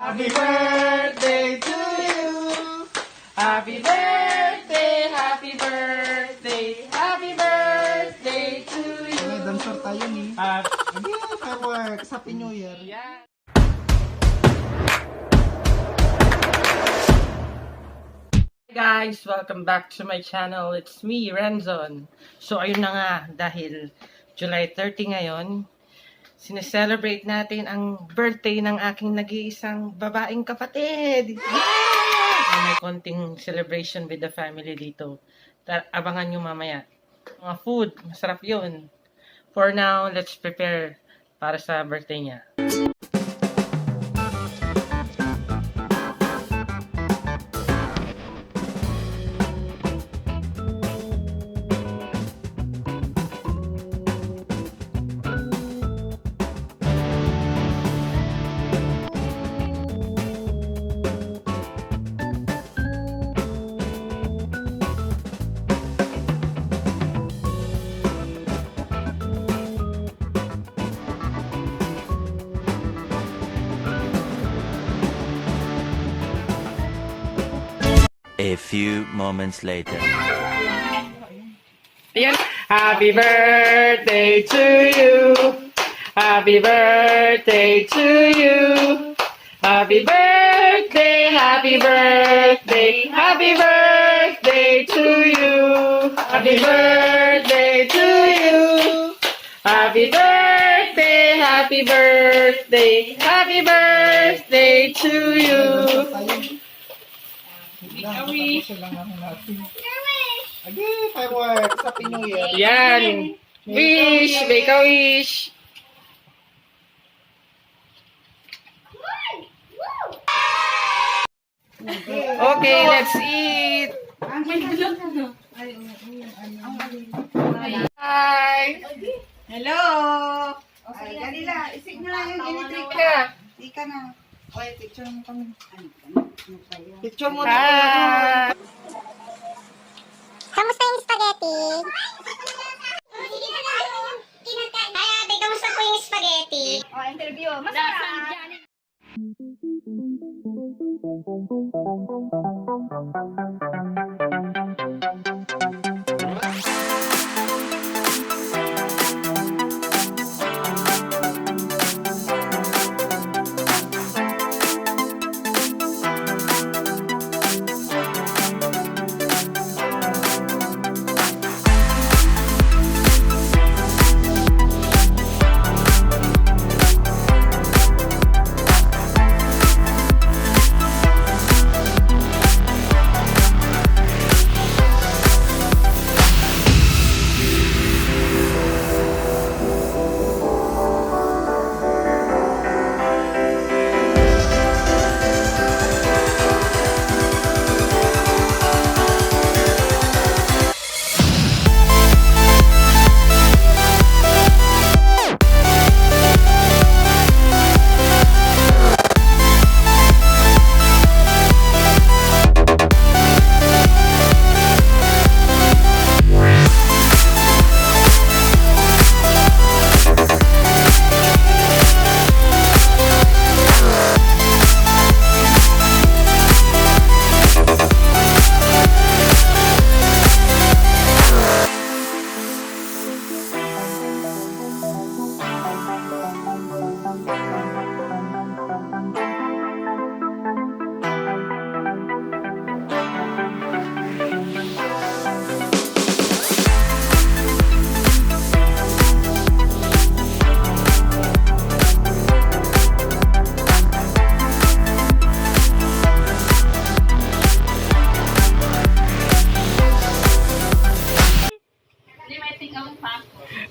Happy birthday to you. Happy birthday, happy birthday, happy birthday to you. May dancer tayo ni. Hindi, fireworks. Happy New Year. Yeah. Hey guys, welcome back to my channel. It's me, Renzon. So ayun na nga, dahil July 30 ngayon, sineselebrate natin ang birthday ng aking nag-iisang babaeng kapatid. Yeah! May konting celebration with the family dito. Abangan nyo mamaya. Mga food, masarap yun. For now, let's prepare para sa birthday niya. A few moments later. Ayan. Happy birthday to you. Happy birthday to you. Happy birthday, happy birthday, happy birthday to you. Happy birthday to you. Happy birthday, happy birthday, happy birthday to you. Tapos lang namin natin. Again, fireworks. Happy New Year. Yan. Wish, make a wish. Okay, let's eat. Hi. Hello! Ay, ganila. Isig na lang yung electric. Di ka na. Okay, picture mo kami. Picture mo na. Hi. Kamusta yung spaghetti? Hi ate, kamusta po yung spaghetti? Oh, interview. Masarap.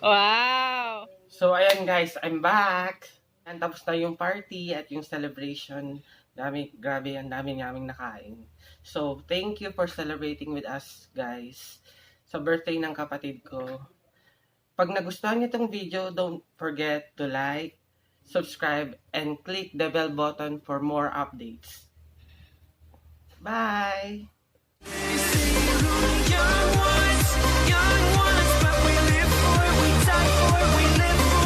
Wow! So, ayan guys, I'm back. And tapos na yung party at yung celebration. Grabe, ang dami naming nakain. So, thank you for celebrating with us, guys. Sa birthday ng kapatid ko. Pag nagustuhan niyo itong video, don't forget to like, subscribe, and click the bell button for more updates. Bye! Young ones, but we live for it, we die for it, we live for it.